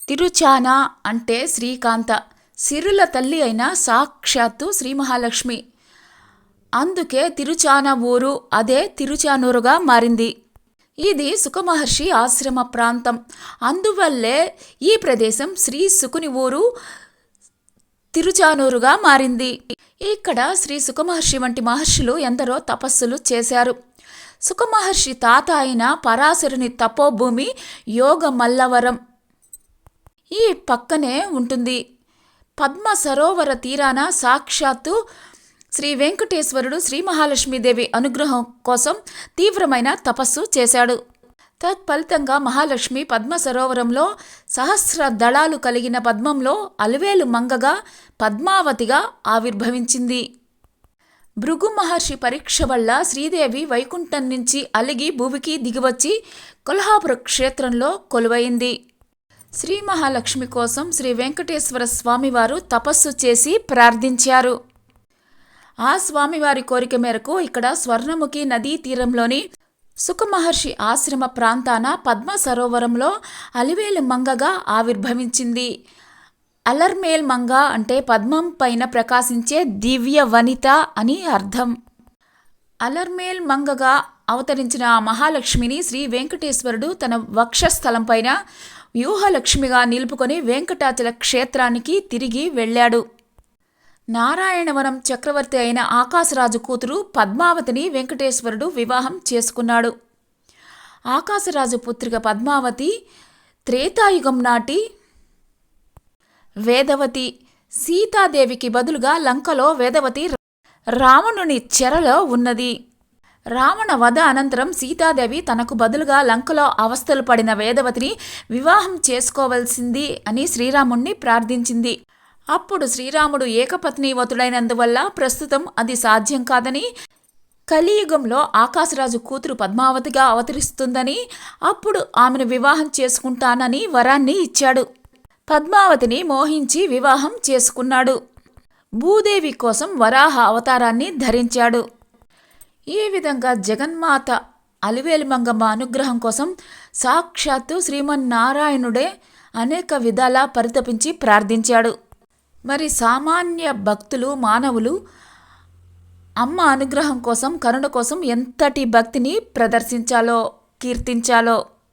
తిరుచాన అంటే శ్రీకాంత, సిరుల తల్లి అయిన సాక్షాత్తు శ్రీ మహాలక్ష్మి. అందుకే తిరుచాన ఊరు అదే తిరుచానూరుగా మారింది. ఇది సుఖమహర్షి ఆశ్రమ ప్రాంతం. అందువల్లే ఈ ప్రదేశం శ్రీ సుకుని ఊరు తిరుచానూరుగా మారింది. ఇక్కడ శ్రీ సుఖమహర్షి వంటి మహర్షులు ఎందరో తపస్సులు చేశారు. సుఖమహర్షి తాత అయిన పరాశరుని తపోభూమి యోగమల్లవరం ఈ పక్కనే ఉంటుంది. పద్మ సరోవర తీరాన సాక్షాత్తు శ్రీ వెంకటేశ్వరుడు శ్రీ మహాలక్ష్మీదేవి అనుగ్రహం కోసం తీవ్రమైన తపస్సు చేశాడు. తత్ఫలితంగా మహాలక్ష్మి పద్మ సరోవరంలో సహస్ర దళాలు కలిగిన పద్మంలో అలివేలు మంగగా పద్మావతిగా ఆవిర్భవించింది. భృగు మహర్షి పరీక్ష వల్ల శ్రీదేవి వైకుంఠం నుంచి అలిగి భూమికి దిగివచ్చి కొల్హాపుర క్షేత్రంలో కొలువైంది. శ్రీ మహాలక్ష్మి కోసం శ్రీ వెంకటేశ్వర స్వామివారు తపస్సు చేసి ప్రార్థించారు. ఆ స్వామివారి కోరిక మేరకు ఇక్కడ స్వర్ణముఖి నదీ తీరంలోని సుఖమహర్షి ఆశ్రమ ప్రాంతాన పద్మ సరోవరంలో అలివేలు మంగగా ఆవిర్భవించింది. అలర్మేల్ మంగ అంటే పద్మం పైన ప్రకాశించే దివ్య వనిత అని అర్థం. అలర్మేల్ మంగగా అవతరించిన ఆ మహాలక్ష్మిని శ్రీ వెంకటేశ్వరుడు తన వక్షస్థలం పైన వ్యూహలక్ష్మిగా నిలుపుకొని వెంకటాచల క్షేత్రానికి తిరిగి వెళ్ళాడు. నారాయణవనం చక్రవర్తి అయిన ఆకాశరాజు కూతురు పద్మావతిని వెంకటేశ్వరుడు వివాహం చేసుకున్నాడు. ఆకాశరాజు పుత్రిక పద్మావతి త్రేతాయుగం నాటి వేదవతి. సీతాదేవికి బదులుగా లంకలో వేదవతి రావణుని చెరలో ఉన్నది. రావణ వధ అనంతరం సీతాదేవి తనకు బదులుగా లంకలో అవస్థలు పడిన వేదవతిని వివాహం చేసుకోవలసింది అని శ్రీరాముణ్ణి ప్రార్థించింది. అప్పుడు శ్రీరాముడు ఏకపత్నీవతుడైనందువల్ల ప్రస్తుతం అది సాధ్యం కాదని, కలియుగంలో ఆకాశరాజు కూతురు పద్మావతిగా అవతరిస్తుందని, అప్పుడు ఆమెను వివాహం చేసుకుంటానని వరాన్ని ఇచ్చాడు. పద్మావతిని మోహించి వివాహం చేసుకున్నాడు. భూదేవి కోసం వరాహ అవతారాన్ని ధరించాడు. ఈ విధంగా జగన్మాత అలివేలు మంగమ్మ అనుగ్రహం కోసం సాక్షాత్తు శ్రీమన్నారాయణుడే అనేక విధాలా పరితపించి ప్రార్థించాడు. మరి సామాన్య భక్తులు మానవులు అమ్మ అనుగ్రహం కోసం, కరుణ కోసం ఎంతటి భక్తిని ప్రదర్శించాలో, కీర్తించాలో.